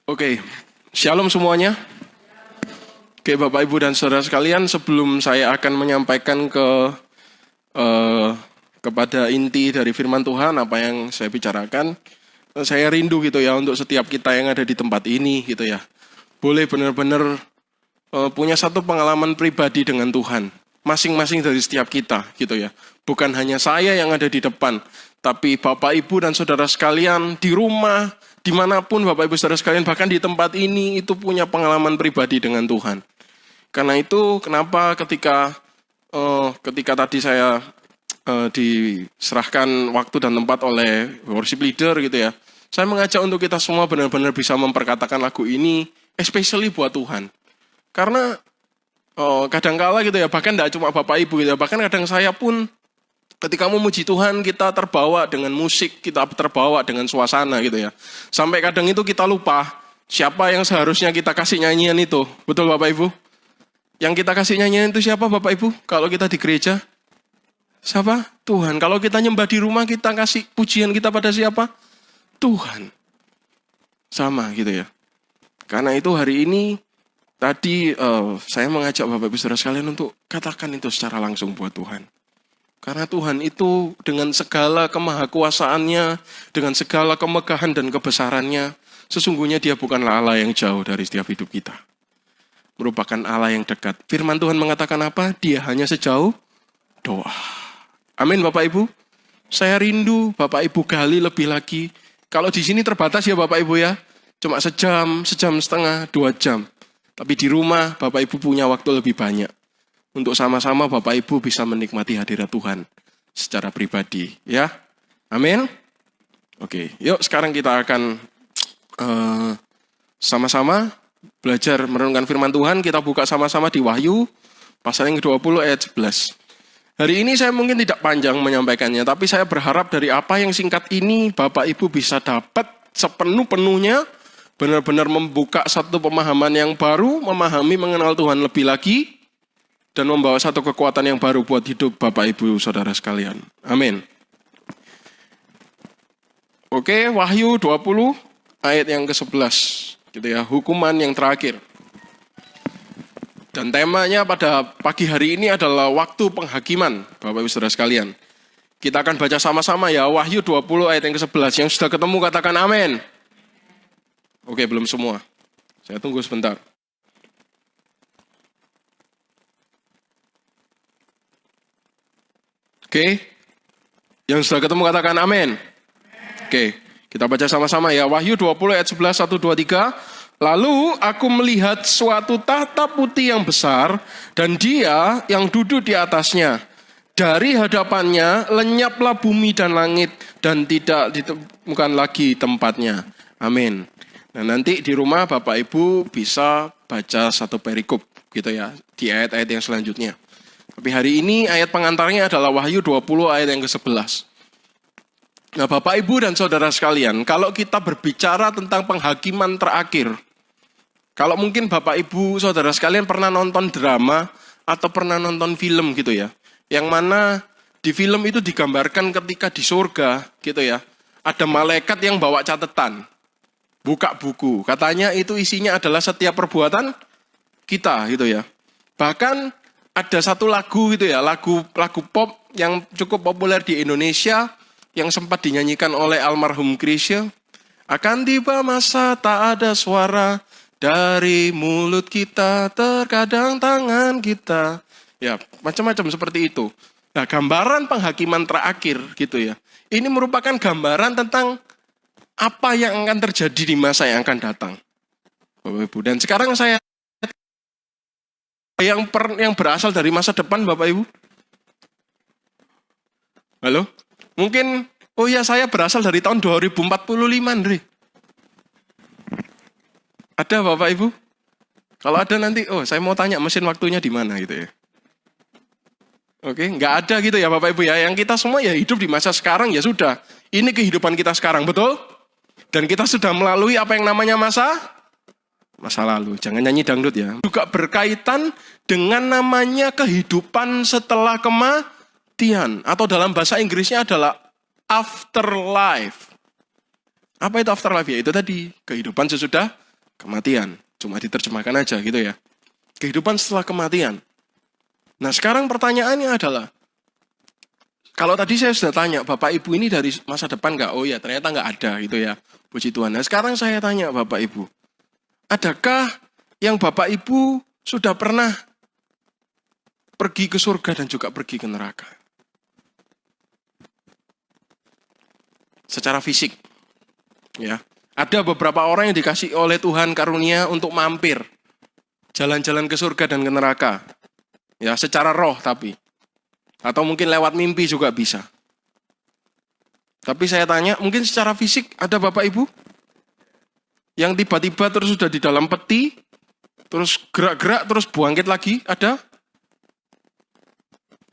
Oke, shalom semuanya. Oke, Bapak, Ibu, dan Saudara sekalian, sebelum saya akan menyampaikan kepada inti dari firman Tuhan, apa yang saya bicarakan, saya rindu gitu ya untuk setiap kita yang ada di tempat ini gitu ya. Boleh benar-benar punya satu pengalaman pribadi dengan Tuhan. Masing-masing dari setiap kita gitu ya. Bukan hanya saya yang ada di depan, tapi Bapak, Ibu, dan Saudara sekalian di rumah, dimanapun Bapak, Ibu, Saudara sekalian, bahkan di tempat ini, itu punya pengalaman pribadi dengan Tuhan. Karena itu, kenapa ketika tadi saya diserahkan waktu dan tempat oleh worship leader gitu ya, saya mengajak untuk kita semua benar-benar bisa memperkatakan lagu ini, especially buat Tuhan. Karena kadang-kala gitu ya, bahkan tidak cuma Bapak Ibu gitu ya, bahkan kadang saya pun ketika memuji Tuhan, kita terbawa dengan musik, kita terbawa dengan suasana gitu ya. Sampai kadang itu kita lupa siapa yang seharusnya kita kasih nyanyian itu. Betul Bapak Ibu? Yang kita kasih nyanyian itu siapa Bapak Ibu? Kalau kita di gereja? Siapa? Tuhan. Kalau kita nyembah di rumah, kita kasih pujian kita pada siapa? Tuhan. Sama gitu ya. Karena itu hari ini, tadi saya mengajak Bapak Ibu Saudara sekalian untuk katakan itu secara langsung buat Tuhan. Karena Tuhan itu dengan segala kemahakuasaannya, dengan segala kemegahan dan kebesarannya, sesungguhnya Dia bukanlah Allah yang jauh dari setiap hidup kita. Merupakan Allah yang dekat. Firman Tuhan mengatakan apa? Dia hanya sejauh doa. Amin Bapak Ibu. Saya rindu Bapak Ibu gali lebih lagi. Kalau di sini terbatas ya Bapak Ibu ya. Cuma sejam setengah, 2 jam. Tapi di rumah Bapak Ibu punya waktu lebih banyak. Untuk sama-sama Bapak Ibu bisa menikmati hadirat Tuhan secara pribadi. Ya, amin. Oke, yuk sekarang kita akan sama-sama belajar merenungkan firman Tuhan. Kita buka sama-sama di Wahyu, pasal yang ke-20 ayat 11. Hari ini saya mungkin tidak panjang menyampaikannya, tapi saya berharap dari apa yang singkat ini, Bapak Ibu bisa dapat sepenuh-penuhnya, benar-benar membuka satu pemahaman yang baru, memahami mengenal Tuhan lebih lagi, dan membawa satu kekuatan yang baru buat hidup Bapak Ibu Saudara sekalian. Amin. Oke, Wahyu 20 ayat yang ke-11. Gitu ya, hukuman yang terakhir. Dan temanya pada pagi hari ini adalah waktu penghakiman, Bapak Ibu Saudara sekalian. Kita akan baca sama-sama ya, Wahyu 20 ayat yang ke-11. Yang sudah ketemu katakan amin. Oke, belum semua. Saya tunggu sebentar. Oke, yang sudah ketemu katakan amin. Oke, kita baca sama-sama ya. Wahyu 20 ayat 11, 1, 2, 3. Lalu aku melihat suatu tahta putih yang besar dan Dia yang duduk di atasnya. Dari hadapannya lenyaplah bumi dan langit dan tidak ditemukan lagi tempatnya. Amin. Nah nanti di rumah Bapak Ibu bisa baca satu perikop gitu ya di ayat-ayat yang selanjutnya. Tapi hari ini ayat pengantarnya adalah Wahyu 20 ayat yang ke-11. Nah Bapak, Ibu, dan Saudara sekalian, kalau kita berbicara tentang penghakiman terakhir, kalau mungkin Bapak, Ibu, Saudara sekalian pernah nonton drama atau pernah nonton film gitu ya, yang mana di film itu digambarkan ketika di surga gitu ya, ada malaikat yang bawa catatan, buka buku, katanya itu isinya adalah setiap perbuatan kita gitu ya. Bahkan ada satu lagu gitu ya, lagu pop yang cukup populer di Indonesia yang sempat dinyanyikan oleh almarhum Chrisye. Akan tiba masa tak ada suara dari mulut kita, terkadang tangan kita. Ya, macam-macam seperti itu. Nah, gambaran penghakiman terakhir gitu ya. Ini merupakan gambaran tentang apa yang akan terjadi di masa yang akan datang. Bapak Ibu, dan sekarang saya yang berasal dari masa depan Bapak Ibu. Halo? Mungkin, oh ya saya berasal dari tahun 2045, Andre. Ada Bapak Ibu? Kalau ada nanti, oh saya mau tanya mesin waktunya di mana gitu ya. Oke, nggak ada gitu ya Bapak Ibu ya. Yang kita semua ya hidup di masa sekarang ya sudah. Ini kehidupan kita sekarang, betul? Dan kita sudah melalui apa yang namanya masa lalu. Jangan nyanyi dangdut ya. Juga berkaitan dengan namanya kehidupan setelah kematian. Atau dalam bahasa Inggrisnya adalah afterlife. Apa itu afterlife ya? Itu tadi, kehidupan sesudah kematian. Cuma diterjemahkan aja gitu ya. Kehidupan setelah kematian. Nah sekarang pertanyaannya adalah, kalau tadi saya sudah tanya, Bapak Ibu ini dari masa depan nggak? Oh ya ternyata nggak ada gitu ya. Puji Tuhan. Nah sekarang saya tanya Bapak Ibu, adakah yang Bapak Ibu sudah pernah pergi ke surga dan juga pergi ke neraka? Secara fisik. Ya. Ada beberapa orang yang dikasih oleh Tuhan karunia untuk mampir. Jalan-jalan ke surga dan ke neraka. Ya, secara roh tapi. Atau mungkin lewat mimpi juga bisa. Tapi saya tanya, mungkin secara fisik ada Bapak Ibu? Yang tiba-tiba terus sudah di dalam peti, terus gerak-gerak, terus bangkit lagi, ada?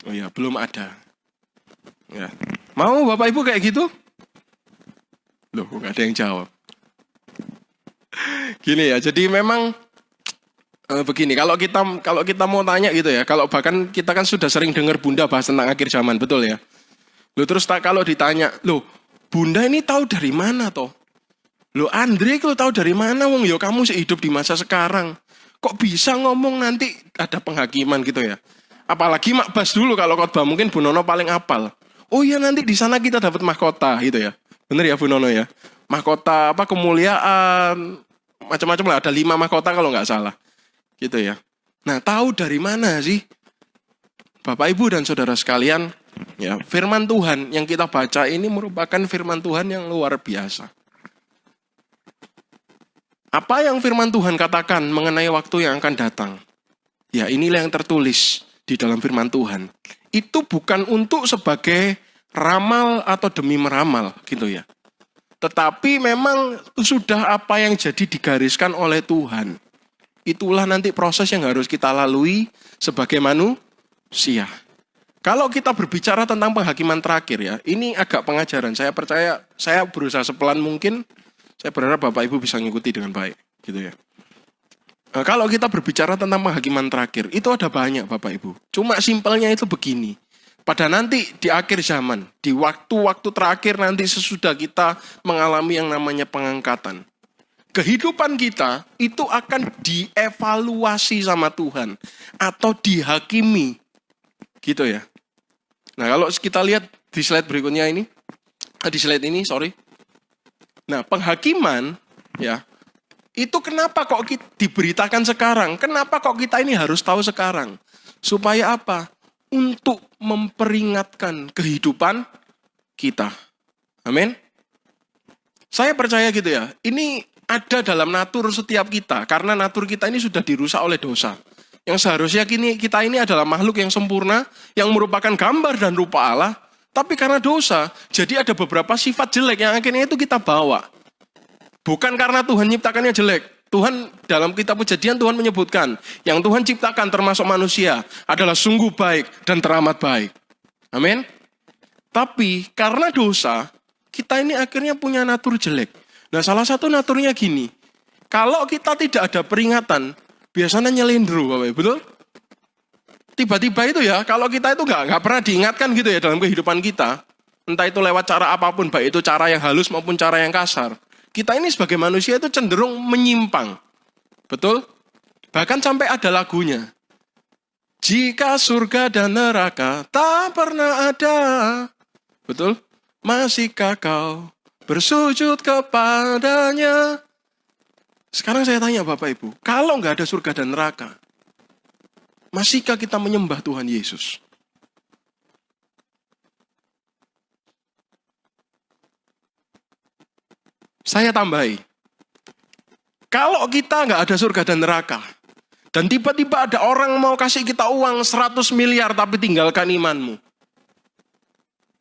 Oh ya, belum ada. Ya. Mau Bapak Ibu kayak gitu? Loh, nggak ada yang jawab. Gini ya, jadi memang begini, kalau kita mau tanya gitu ya, kalau bahkan kita kan sudah sering dengar Bunda bahas tentang akhir zaman, betul ya? Loh terus kalau ditanya, loh Bunda ini tahu dari mana toh? Loh Andre kalau tahu dari mana wong yo kamu sih hidup di masa sekarang. Kok bisa ngomong nanti ada penghakiman gitu ya? Apalagi Mak Bas dulu kalau khotbah mungkin Bu Nono paling apal. Oh iya nanti di sana kita dapat mahkota gitu ya. Bener ya Bu Nono ya? Mahkota apa kemuliaan macam-macam lah, ada 5 mahkota kalau nggak salah. Gitu ya. Nah, tahu dari mana sih? Bapak, Ibu, dan saudara sekalian, ya, firman Tuhan yang kita baca ini merupakan firman Tuhan yang luar biasa. Apa yang firman Tuhan katakan mengenai waktu yang akan datang? Ya, inilah yang tertulis di dalam firman Tuhan. Itu bukan untuk sebagai ramal atau demi meramal, gitu ya. Tetapi memang sudah apa yang jadi digariskan oleh Tuhan. Itulah nanti proses yang harus kita lalui sebagai manusia. Kalau kita berbicara tentang penghakiman terakhir ya, ini agak pengajaran. Saya percaya, saya berusaha sepelan mungkin, saya berharap Bapak Ibu bisa mengikuti dengan baik. Gitu ya. Nah, kalau kita berbicara tentang penghakiman terakhir, itu ada banyak Bapak Ibu. Cuma simpelnya itu begini. Pada nanti di akhir zaman, di waktu-waktu terakhir nanti sesudah kita mengalami yang namanya pengangkatan. Kehidupan kita itu akan dievaluasi sama Tuhan atau dihakimi. Gitu ya. Nah, kalau kita lihat di slide berikutnya ini, Nah, penghakiman ya. Itu kenapa kok diberitakan sekarang? Kenapa kok kita ini harus tahu sekarang? Supaya apa? Untuk memperingatkan kehidupan kita. Amin. Saya percaya gitu ya. Ini ada dalam natur setiap kita, karena natur kita ini sudah dirusak oleh dosa. Yang seharusnya kita ini adalah makhluk yang sempurna, yang merupakan gambar dan rupa Allah, tapi karena dosa, jadi ada beberapa sifat jelek yang akhirnya itu kita bawa. Bukan karena Tuhan nyiptakannya jelek. Tuhan dalam kitab Kejadian Tuhan menyebutkan, yang Tuhan ciptakan termasuk manusia adalah sungguh baik dan teramat baik. Amin. Tapi karena dosa, kita ini akhirnya punya natur jelek. Nah, salah satu naturnya gini. Kalau kita tidak ada peringatan, biasanya nyelindru, Bapak Ibu, betul? Tiba-tiba itu ya, kalau kita itu nggak pernah diingatkan gitu ya dalam kehidupan kita, entah itu lewat cara apapun, baik itu cara yang halus maupun cara yang kasar. Kita ini sebagai manusia itu cenderung menyimpang. Betul? Bahkan sampai ada lagunya. Jika surga dan neraka tak pernah ada. Betul? Masihkah kau bersujud kepadanya? Sekarang saya tanya Bapak Ibu, kalau nggak ada surga dan neraka, masihkah kita menyembah Tuhan Yesus? Saya tambahi, kalau kita nggak ada surga dan neraka, dan tiba-tiba ada orang mau kasih kita uang 100 miliar tapi tinggalkan imanmu,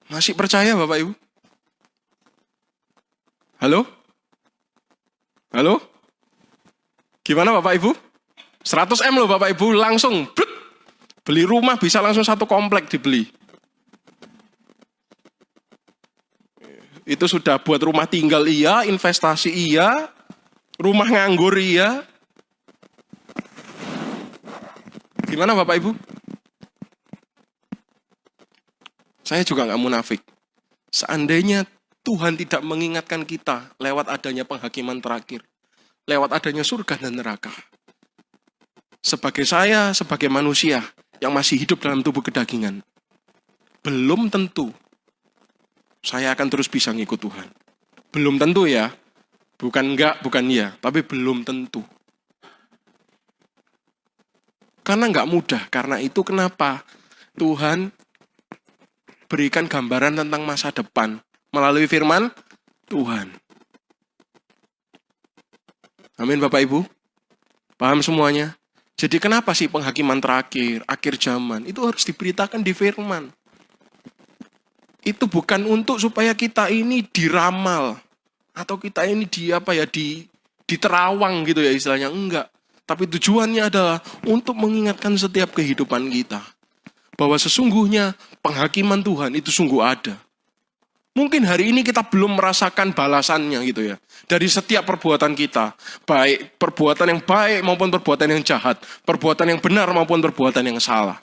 masih percaya Bapak Ibu? Halo? Halo? Gimana Bapak Ibu? 100 M loh Bapak Ibu, langsung beli rumah bisa langsung 1 komplek dibeli. Itu sudah buat rumah tinggal iya, investasi iya, rumah nganggur iya. Gimana Bapak Ibu? Saya juga nggak munafik. Seandainya Tuhan tidak mengingatkan kita lewat adanya penghakiman terakhir, lewat adanya surga dan neraka. Sebagai saya, sebagai manusia yang masih hidup dalam tubuh kedagingan, belum tentu saya akan terus bisa ngikut Tuhan. Belum tentu ya. Bukan enggak, bukan iya, tapi belum tentu. Karena enggak mudah, karena itu kenapa Tuhan berikan gambaran tentang masa depan melalui firman Tuhan. Amin Bapak Ibu? Paham semuanya? Jadi kenapa sih penghakiman terakhir, akhir zaman, itu harus diberitakan di firman. Itu bukan untuk supaya kita ini diramal, atau kita ini diterawang gitu ya istilahnya, enggak. Tapi tujuannya adalah untuk mengingatkan setiap kehidupan kita. Bahwa sesungguhnya penghakiman Tuhan itu sungguh ada. Mungkin hari ini kita belum merasakan balasannya gitu ya. Dari setiap perbuatan kita. Baik perbuatan yang baik maupun perbuatan yang jahat. Perbuatan yang benar maupun perbuatan yang salah.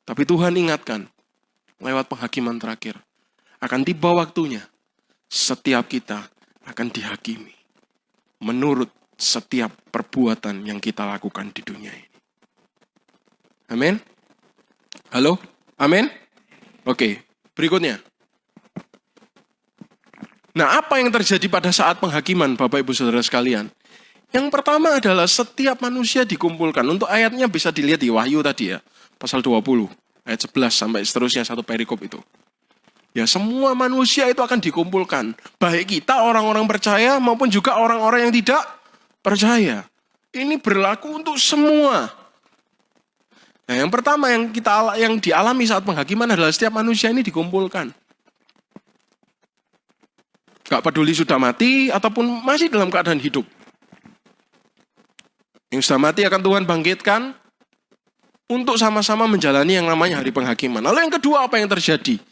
Tapi Tuhan ingatkan, lewat penghakiman terakhir, akan tiba waktunya, setiap kita akan dihakimi. Menurut setiap perbuatan yang kita lakukan di dunia ini. Amin? Halo? Amin? Oke, berikutnya. Nah, apa yang terjadi pada saat penghakiman, Bapak Ibu Saudara sekalian? Yang pertama adalah setiap manusia dikumpulkan. Untuk ayatnya bisa dilihat di Wahyu tadi ya. Pasal 20, ayat 11 sampai seterusnya satu perikop itu. Ya, semua manusia itu akan dikumpulkan. Baik kita orang-orang percaya maupun juga orang-orang yang tidak percaya. Ini berlaku untuk semua. Nah, yang pertama yang dialami saat penghakiman adalah setiap manusia ini dikumpulkan. Gak peduli sudah mati ataupun masih dalam keadaan hidup. Yang sudah mati akan Tuhan bangkitkan untuk sama-sama menjalani yang namanya hari penghakiman. Lalu yang kedua apa yang terjadi?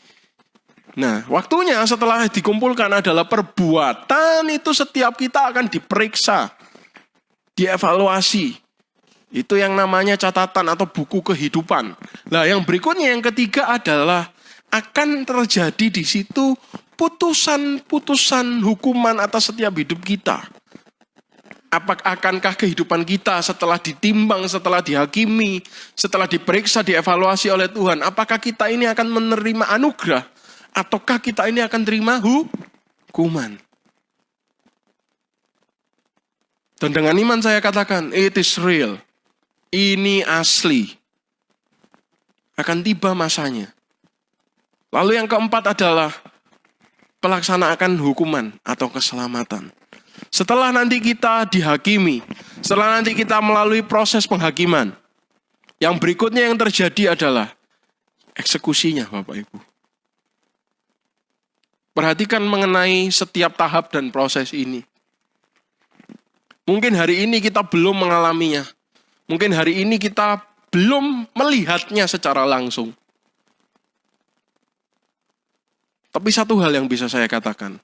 Nah, waktunya setelah dikumpulkan adalah perbuatan itu setiap kita akan diperiksa, dievaluasi. Itu yang namanya catatan atau buku kehidupan. Nah, yang berikutnya yang ketiga adalah akan terjadi di situ putusan-putusan hukuman atas setiap hidup kita. Akankah kehidupan kita setelah ditimbang, setelah dihakimi, setelah diperiksa, dievaluasi oleh Tuhan, apakah kita ini akan menerima anugerah ataukah kita ini akan terima hukuman? Dan dengan iman saya katakan, it is real. Ini asli. Akan tiba masanya. Lalu yang keempat adalah pelaksanaan hukuman atau keselamatan. Setelah nanti kita dihakimi, setelah nanti kita melalui proses penghakiman, yang berikutnya yang terjadi adalah eksekusinya, Bapak Ibu. Perhatikan mengenai setiap tahap dan proses ini. Mungkin hari ini kita belum mengalaminya. Mungkin hari ini kita belum melihatnya secara langsung. Tapi satu hal yang bisa saya katakan,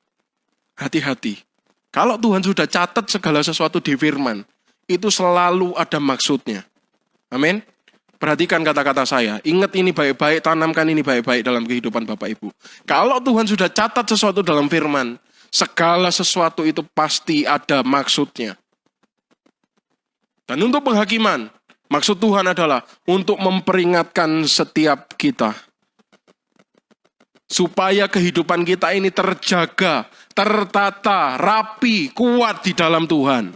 hati-hati. Kalau Tuhan sudah catat segala sesuatu di firman, itu selalu ada maksudnya. Amin. Perhatikan kata-kata saya. Ingat ini baik-baik, tanamkan ini baik-baik dalam kehidupan Bapak Ibu. Kalau Tuhan sudah catat sesuatu dalam firman, segala sesuatu itu pasti ada maksudnya. Dan untuk penghakiman, maksud Tuhan adalah untuk memperingatkan setiap kita. Supaya kehidupan kita ini terjaga, tertata, rapi, kuat di dalam Tuhan.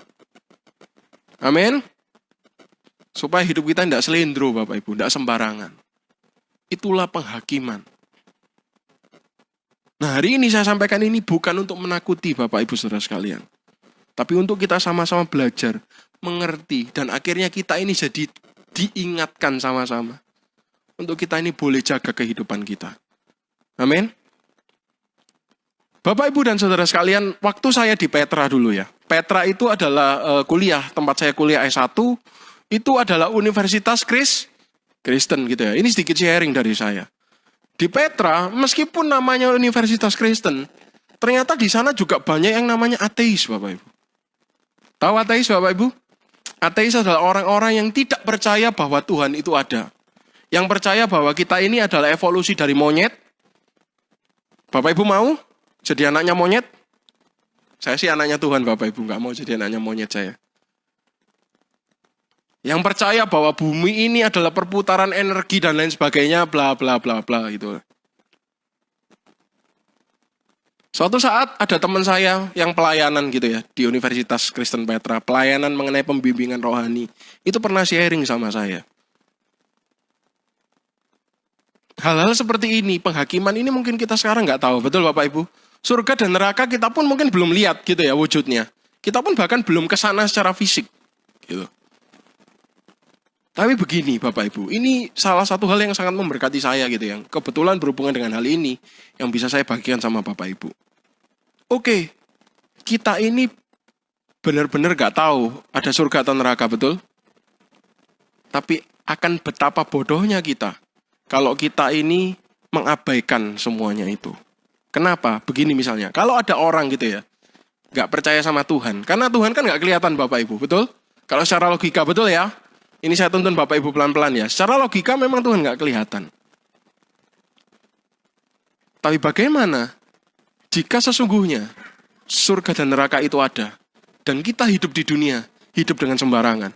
Amin. Supaya hidup kita tidak selindro, Bapak Ibu, tidak sembarangan. Itulah penghakiman. Nah, hari ini saya sampaikan ini bukan untuk menakuti Bapak Ibu Saudara sekalian. Tapi untuk kita sama-sama belajar, mengerti, dan akhirnya kita ini jadi diingatkan sama-sama. Untuk kita ini boleh jaga kehidupan kita. Amin. Bapak, Ibu, dan Saudara sekalian, waktu saya di Petra dulu ya. Petra itu adalah kuliah, tempat saya kuliah S1, itu adalah Universitas Kristen gitu ya. Ini sedikit sharing dari saya. Di Petra, meskipun namanya Universitas Kristen, ternyata di sana juga banyak yang namanya ateis, Bapak Ibu. Tahu ateis, Bapak Ibu? Ateis adalah orang-orang yang tidak percaya bahwa Tuhan itu ada. Yang percaya bahwa kita ini adalah evolusi dari monyet. Bapak Ibu mau jadi anaknya monyet? Saya sih anaknya Tuhan Bapak Ibu, nggak mau jadi anaknya monyet saya. Yang percaya bahwa bumi ini adalah perputaran energi dan lain sebagainya, bla bla bla bla gitu. Suatu saat ada teman saya yang pelayanan gitu ya di Universitas Kristen Petra, pelayanan mengenai pembimbingan rohani. Itu pernah sharing sama saya. Hal-hal seperti ini, penghakiman ini mungkin kita sekarang nggak tahu, betul Bapak Ibu? Surga dan neraka kita pun mungkin belum lihat gitu ya wujudnya. Kita pun bahkan belum ke sana secara fisik. Gitu. Tapi begini Bapak Ibu, ini salah satu hal yang sangat memberkati saya gitu yang kebetulan berhubungan dengan hal ini yang bisa saya bagikan sama Bapak Ibu. Oke, kita ini benar-benar nggak tahu ada surga atau neraka, betul? Tapi akan betapa bodohnya kita kalau kita ini mengabaikan semuanya itu. Kenapa? Begini misalnya, kalau ada orang gitu ya, nggak percaya sama Tuhan. Karena Tuhan kan nggak kelihatan Bapak Ibu, betul? Kalau secara logika, betul ya? Ini saya tuntun Bapak Ibu pelan-pelan ya. Secara logika memang Tuhan nggak kelihatan. Tapi bagaimana jika sesungguhnya surga dan neraka itu ada, dan kita hidup di dunia, hidup dengan sembarangan?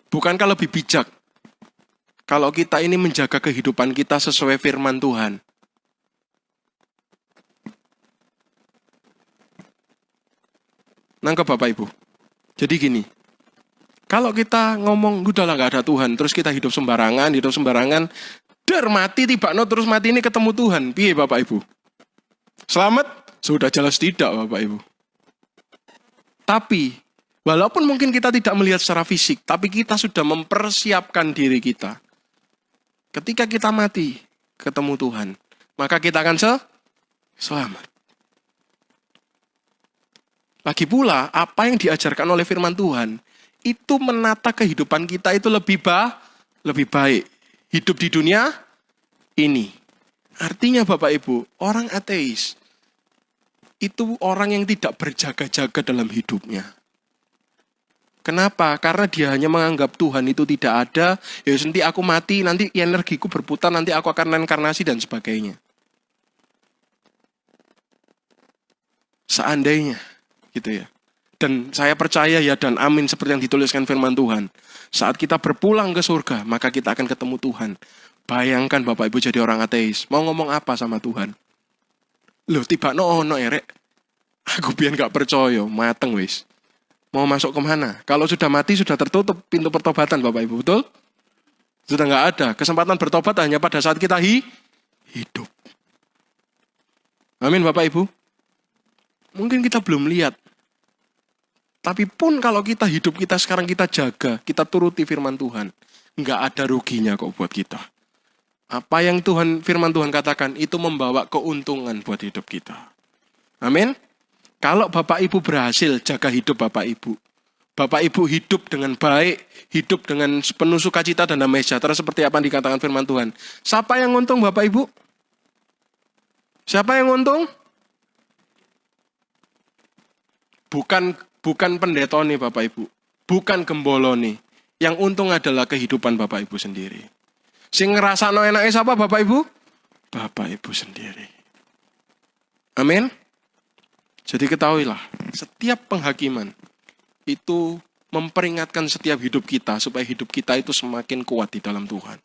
Bukankah lebih bijak kalau kita ini menjaga kehidupan kita sesuai firman Tuhan? Nangkep Bapak Ibu? Jadi gini, kalau kita ngomong, udahlah gak ada Tuhan, terus kita hidup sembarangan, mati tiba-no terus mati ini ketemu Tuhan. Piye Bapak Ibu? Selamat? Sudah jelas tidak Bapak Ibu. Tapi, walaupun mungkin kita tidak melihat secara fisik, tapi kita sudah mempersiapkan diri kita. Ketika kita mati, ketemu Tuhan, maka kita akan selamat. Lagi pula, apa yang diajarkan oleh firman Tuhan, itu menata kehidupan kita itu lebih baik. Hidup di dunia ini. Artinya Bapak Ibu, orang ateis, itu orang yang tidak berjaga-jaga dalam hidupnya. Kenapa? Karena dia hanya menganggap Tuhan itu tidak ada, ya nanti aku mati, nanti energiku berputar, nanti aku akan reinkarnasi dan sebagainya. Seandainya, gitu ya. Dan saya percaya ya dan amin seperti yang dituliskan firman Tuhan. Saat kita berpulang ke surga, maka kita akan ketemu Tuhan. Bayangkan Bapak Ibu jadi orang ateis, mau ngomong apa sama Tuhan? Loh, tiba no erek. Aku biar gak percaya, mateng wis. Mau masuk kemana? Kalau sudah mati, sudah tertutup pintu pertobatan Bapak Ibu, betul? Sudah gak ada. Kesempatan bertobat hanya pada saat kita hidup. Amin Bapak Ibu. Mungkin kita belum lihat. Tapi pun kalau kita hidup kita sekarang kita jaga, kita turuti firman Tuhan. Nggak ada ruginya kok buat kita. Apa yang firman Tuhan katakan, itu membawa keuntungan buat hidup kita. Amin. Kalau Bapak Ibu berhasil jaga hidup Bapak Ibu. Bapak Ibu hidup dengan baik, hidup dengan penuh sukacita dan damai sejahtera seperti apa yang dikatakan firman Tuhan. Siapa yang untung Bapak Ibu? Siapa yang untung? Bukan pendeta nih Bapak Ibu. Bukan gembolo nih. Yang untung adalah kehidupan Bapak Ibu sendiri. Sing ngerasakno enake siapa Bapak Ibu? Bapak Ibu sendiri. Amin. Jadi ketahuilah, setiap penghakiman itu memperingatkan setiap hidup kita supaya hidup kita itu semakin kuat di dalam Tuhan.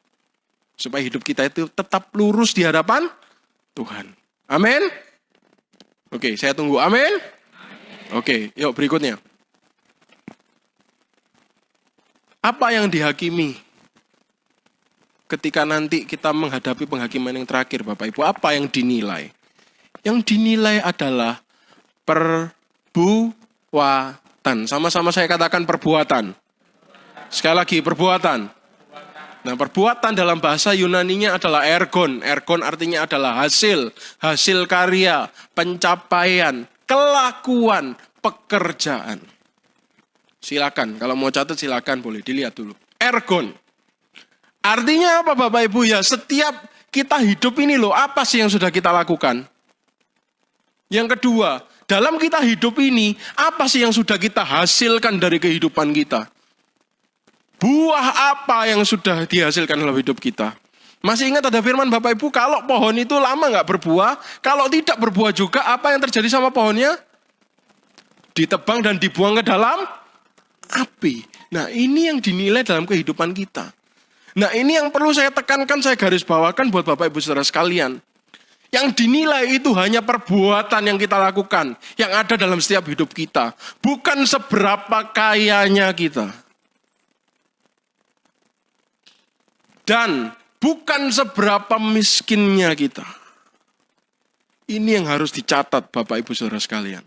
Supaya hidup kita itu tetap lurus di hadapan Tuhan. Amin. Oke, saya tunggu. Amin. Oke, yuk berikutnya. Apa yang dihakimi ketika nanti kita menghadapi penghakiman yang terakhir Bapak Ibu? Apa yang dinilai? Yang dinilai adalah perbuatan. Sama-sama saya katakan perbuatan. Sekali lagi, perbuatan. Nah, perbuatan dalam bahasa Yunaninya adalah ergon. Ergon artinya adalah hasil karya, pencapaian, kelakuan, pekerjaan. Silakan, kalau mau catat silakan, boleh dilihat dulu. Ergon. Artinya apa Bapak Ibu ya? Setiap kita hidup ini loh, apa sih yang sudah kita lakukan? Yang kedua, dalam kita hidup ini, apa sih yang sudah kita hasilkan dari kehidupan kita? Buah apa yang sudah dihasilkan dalam hidup kita? Masih ingat ada firman Bapak Ibu, kalau pohon itu lama nggak berbuah, kalau tidak berbuah juga, apa yang terjadi sama pohonnya? Ditebang dan dibuang ke dalam api. Nah, ini yang dinilai dalam kehidupan kita. Nah, ini yang perlu saya tekankan, saya garis bawakan buat Bapak Ibu saudara sekalian. Yang dinilai itu hanya perbuatan yang kita lakukan, yang ada dalam setiap hidup kita. Bukan seberapa kayanya kita. Dan bukan seberapa miskinnya kita. Ini yang harus dicatat Bapak Ibu saudara sekalian.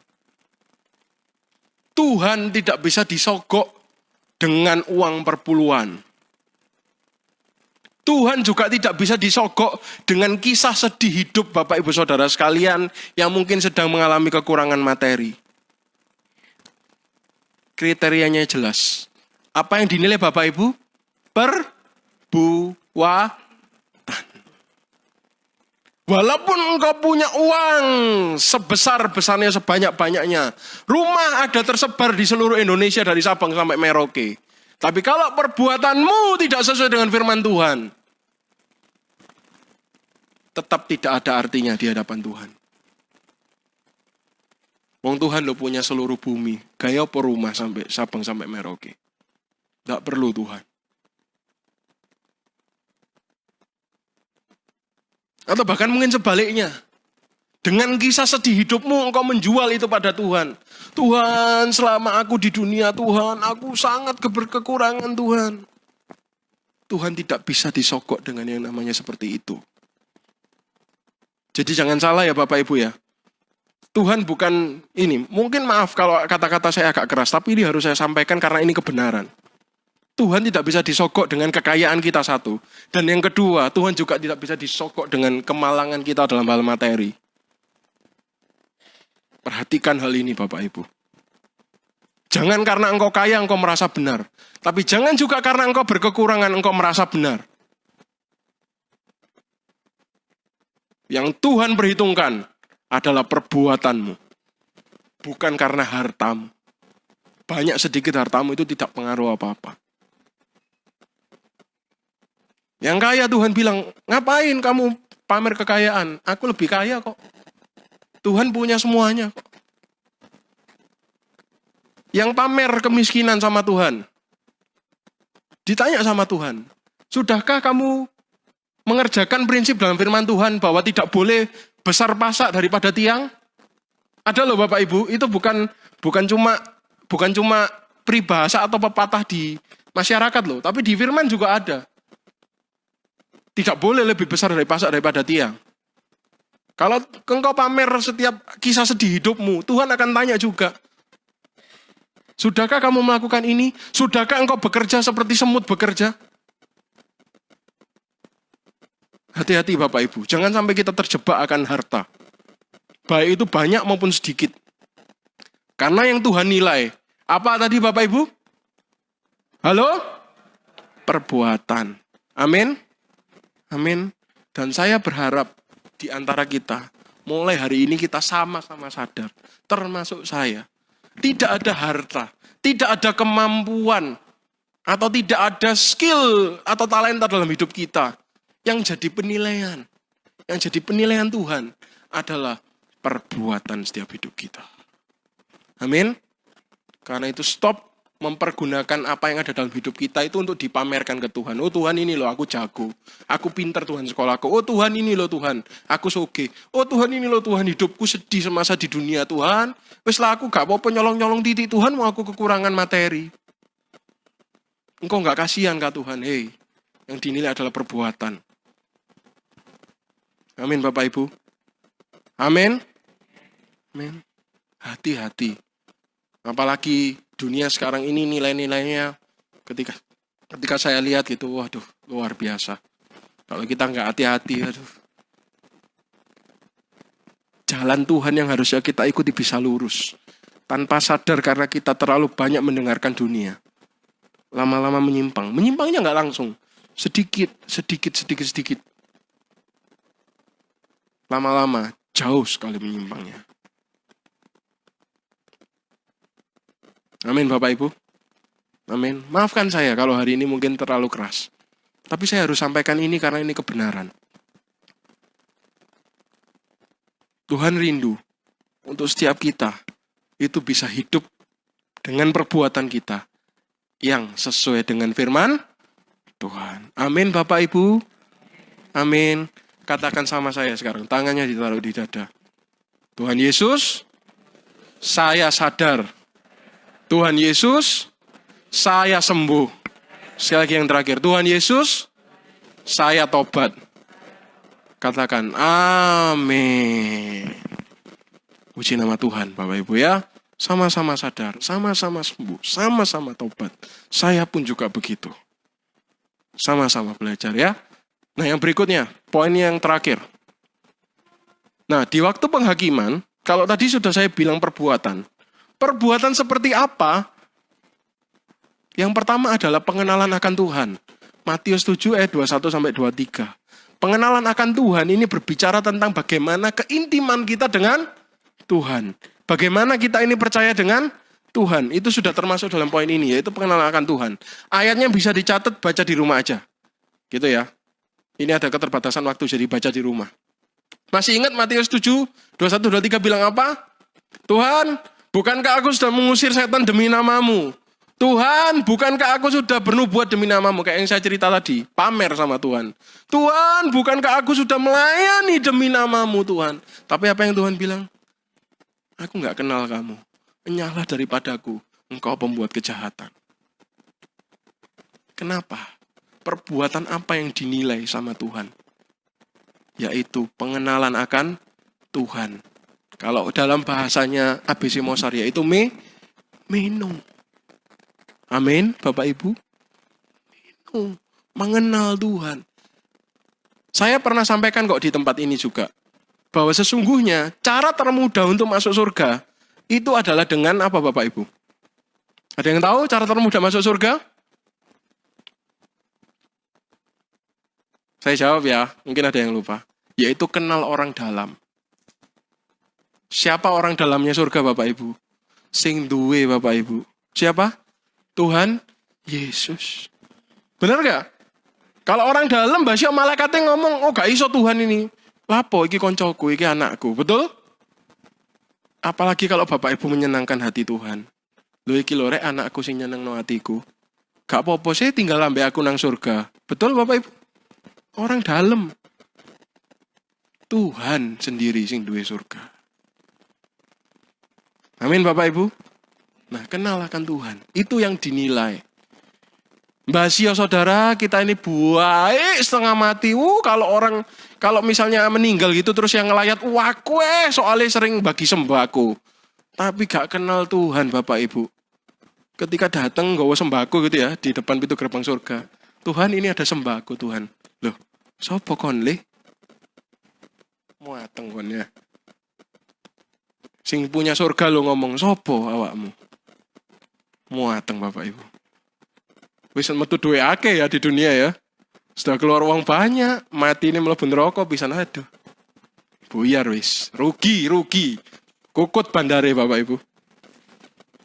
Tuhan tidak bisa disogok dengan uang perpuluhan. Tuhan juga tidak bisa disogok dengan kisah sedih hidup Bapak Ibu saudara sekalian yang mungkin sedang mengalami kekurangan materi. Kriterianya jelas. Apa yang dinilai Bapak Ibu? Perbuatan. Walaupun engkau punya uang sebesar-besarnya, sebanyak-banyaknya. Rumah ada tersebar di seluruh Indonesia dari Sabang sampai Merauke. Tapi kalau perbuatanmu tidak sesuai dengan firman Tuhan, tetap tidak ada artinya di hadapan Tuhan. Wong Tuhan lo punya seluruh bumi. Gaya apa rumah sampai Sabang sampai Merauke. Tidak perlu Tuhan. Atau bahkan mungkin sebaliknya. Dengan kisah sedih hidupmu, engkau menjual itu pada Tuhan. Tuhan, selama aku di dunia, Tuhan, aku sangat berkekurangan, Tuhan. Tuhan tidak bisa disogok dengan yang namanya seperti itu. Jadi jangan salah ya Bapak Ibu ya. Tuhan bukan ini, mungkin maaf kalau kata-kata saya agak keras, tapi ini harus saya sampaikan karena ini kebenaran. Tuhan tidak bisa disogok dengan kekayaan kita satu. Dan yang kedua, Tuhan juga tidak bisa disogok dengan kemalangan kita dalam hal materi. Perhatikan hal ini Bapak Ibu. Jangan karena engkau kaya, engkau merasa benar. Tapi jangan juga karena engkau berkekurangan, engkau merasa benar. Yang Tuhan perhitungkan adalah perbuatanmu. Bukan karena hartamu. Banyak sedikit hartamu itu tidak pengaruh apa-apa. Yang kaya Tuhan bilang, ngapain kamu pamer kekayaan? Aku lebih kaya kok. Tuhan punya semuanya kok. Yang pamer kemiskinan sama Tuhan. Ditanya sama Tuhan, sudahkah kamu mengerjakan prinsip dalam firman Tuhan bahwa tidak boleh besar pasak daripada tiang? Ada loh Bapak Ibu, itu bukan cuma peribahasa atau pepatah di masyarakat loh, tapi di firman juga ada. Tidak boleh lebih besar dari pasak daripada tiang. Kalau engkau pamer setiap kisah sedih hidupmu, Tuhan akan tanya juga. Sudahkah kamu melakukan ini? Sudahkah engkau bekerja seperti semut bekerja? Hati-hati Bapak Ibu, jangan sampai kita terjebak akan harta. Baik itu banyak maupun sedikit. Karena yang Tuhan nilai, apa tadi Bapak Ibu? Halo? Perbuatan. Amin. Amin. Dan saya berharap di antara kita, mulai hari ini kita sama-sama sadar, termasuk saya, tidak ada harta, tidak ada kemampuan, atau tidak ada skill atau talenta dalam hidup kita yang jadi penilaian. Yang jadi penilaian Tuhan adalah perbuatan setiap hidup kita. Amin. Karena itu stop mempergunakan apa yang ada dalam hidup kita itu untuk dipamerkan ke Tuhan. Oh Tuhan ini loh aku jago. Aku pintar Tuhan sekolahku. Oh Tuhan ini loh Tuhan. Aku soge. Oh Tuhan ini loh Tuhan hidupku sedih semasa di dunia Tuhan. Wes lah aku gak mau nyolong-nyolong titik Tuhan mau aku kekurangan materi. Engkau gak kasihan kah Tuhan? Hei, yang dinilai adalah perbuatan. Amin Bapak Ibu. Amin. Amin. Hati-hati. Apalagi dunia sekarang ini nilai-nilainya ketika saya lihat gitu, waduh luar biasa. Kalau kita nggak hati-hati, aduh. Jalan Tuhan yang harusnya kita ikuti bisa lurus. Tanpa sadar karena kita terlalu banyak mendengarkan dunia. Lama-lama menyimpang. Menyimpangnya nggak langsung. Sedikit. Lama-lama jauh sekali menyimpangnya. Amin Bapak Ibu. Amin. Maafkan saya kalau hari ini mungkin terlalu keras. Tapi saya harus sampaikan ini karena ini kebenaran. Tuhan rindu untuk setiap kita itu bisa hidup dengan perbuatan kita yang sesuai dengan firman Tuhan. Amin Bapak Ibu. Amin. Katakan sama saya sekarang, tangannya ditaruh di dada. Tuhan Yesus, saya sadar. Tuhan Yesus, saya sembuh. Sekali lagi yang terakhir, Tuhan Yesus, saya tobat. Katakan, amin. Puji nama Tuhan, Bapak Ibu ya. Sama-sama sadar, sama-sama sembuh, sama-sama tobat. Saya pun juga begitu. Sama-sama belajar ya. Nah yang berikutnya, poin yang terakhir. Nah di waktu penghakiman, kalau tadi sudah saya bilang perbuatan. Perbuatan seperti apa? Yang pertama adalah pengenalan akan Tuhan. Matius 7 ayat 21-23. Pengenalan akan Tuhan ini berbicara tentang bagaimana keintiman kita dengan Tuhan. Bagaimana kita ini percaya dengan Tuhan. Itu sudah termasuk dalam poin ini, yaitu pengenalan akan Tuhan. Ayatnya bisa dicatat, baca di rumah aja. Gitu ya. Ini ada keterbatasan waktu, jadi baca di rumah. Masih ingat Matius 7, 21-23 bilang apa? Tuhan, bukankah aku sudah mengusir setan demi namamu? Tuhan, bukankah aku sudah bernubuat demi namamu? Kayak yang saya cerita tadi, pamer sama Tuhan. Tuhan, bukankah aku sudah melayani demi namamu Tuhan? Tapi apa yang Tuhan bilang? Aku gak kenal kamu. Menyala daripadaku, engkau pembuat kejahatan. Kenapa? Perbuatan apa yang dinilai sama Tuhan? Yaitu pengenalan akan Tuhan. Kalau dalam bahasanya ABC Mosar, yaitu meno. Amin, Bapak Ibu. Meno, mengenal Tuhan. Saya pernah sampaikan kok di tempat ini juga, bahwa sesungguhnya cara termudah untuk masuk surga itu adalah dengan apa Bapak Ibu? Ada yang tahu cara termudah masuk surga? Saya jawab ya, mungkin ada yang lupa. Yaitu kenal orang dalam. Siapa orang dalamnya surga Bapak Ibu? Sing duwe Bapak Ibu. Siapa? Tuhan Yesus. Benar gak? Kalau orang dalam, bahasa malaikatnya ngomong, oh gak iso Tuhan ini. Lapo, iki koncoku, iki anakku. Betul? Apalagi kalau Bapak Ibu menyenangkan hati Tuhan. Lho iki lho rek anakku sing nyenengno hatiku. Gak apa-apa sih tinggal lambe aku nang surga. Betul Bapak Ibu? Orang dalam. Tuhan sendiri sing duwe surga. Amin Bapak Ibu. Nah, kenal akan Tuhan. Itu yang dinilai. Mbak Sia saudara, kita ini baik setengah mati. Kalau misalnya meninggal gitu terus yang ngelayat, wah kue soalnya sering bagi sembako. Tapi gak kenal Tuhan Bapak Ibu. Ketika datang gawa sembako gitu ya, di depan pintu gerbang surga. Tuhan ini ada sembako Tuhan. Loh, sopo kon le? Muateng kon ya. Sing punya surga lo ngomong, sopo awakmu? Muateng Bapak Ibu. Wis metu duwe akeh ya di dunia ya. Sudah keluar uang banyak, mati ini mlebu neraka pisan aduh. Buyar wis, rugi. Kukut bandare Bapak Ibu.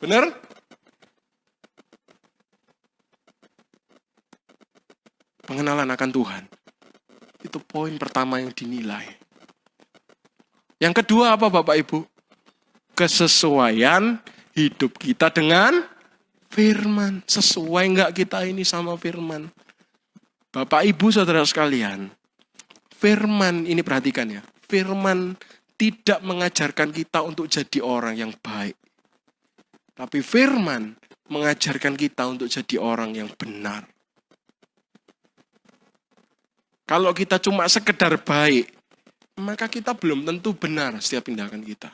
Bener? Pengenalan akan Tuhan. Itu poin pertama yang dinilai. Yang kedua apa Bapak Ibu? Kesesuaian hidup kita dengan firman. Sesuai enggak kita ini sama firman? Bapak Ibu saudara sekalian, firman ini perhatikan ya. Firman tidak mengajarkan kita untuk jadi orang yang baik. Tapi firman mengajarkan kita untuk jadi orang yang benar. Kalau kita cuma sekedar baik, maka kita belum tentu benar setiap tindakan kita.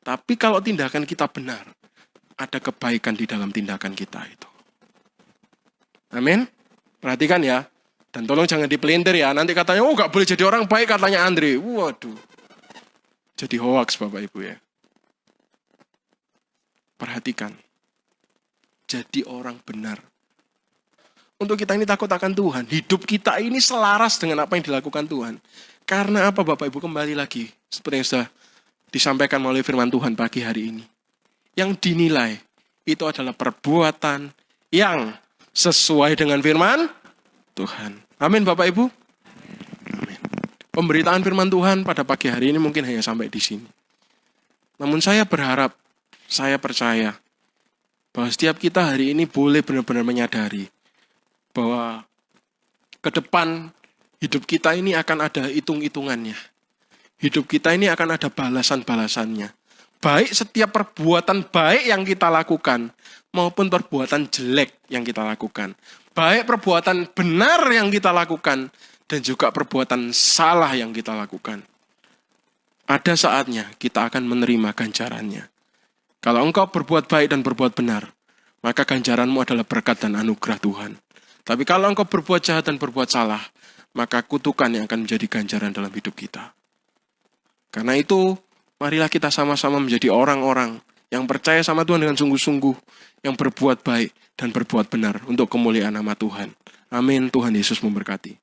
Tapi kalau tindakan kita benar, ada kebaikan di dalam tindakan kita itu. Amin. Perhatikan ya. Dan tolong jangan dipelintir ya. Nanti katanya, oh gak boleh jadi orang baik katanya Andre. Waduh. Jadi hoax Bapak Ibu ya. Perhatikan. Jadi orang benar. Untuk kita ini takut akan Tuhan. Hidup kita ini selaras dengan apa yang dilakukan Tuhan. Karena apa Bapak Ibu? Kembali lagi. Seperti yang sudah disampaikan melalui firman Tuhan pagi hari ini. Yang dinilai itu adalah perbuatan yang sesuai dengan firman Tuhan. Amin Bapak Ibu. Amin. Pemberitaan firman Tuhan pada pagi hari ini mungkin hanya sampai di sini. Namun saya berharap, saya percaya bahwa setiap kita hari ini boleh benar-benar menyadari bahwa ke depan hidup kita ini akan ada hitung-hitungannya. Hidup kita ini akan ada balasan-balasannya. Baik setiap perbuatan baik yang kita lakukan maupun perbuatan jelek yang kita lakukan. Baik perbuatan benar yang kita lakukan dan juga perbuatan salah yang kita lakukan. Ada saatnya kita akan menerima ganjarannya. Kalau engkau berbuat baik dan berbuat benar, maka ganjaranmu adalah berkat dan anugerah Tuhan. Tapi kalau engkau berbuat jahat dan berbuat salah, maka kutukan yang akan menjadi ganjaran dalam hidup kita. Karena itu, marilah kita sama-sama menjadi orang-orang yang percaya sama Tuhan dengan sungguh-sungguh, yang berbuat baik dan berbuat benar untuk kemuliaan nama Tuhan. Amin. Tuhan Yesus memberkati.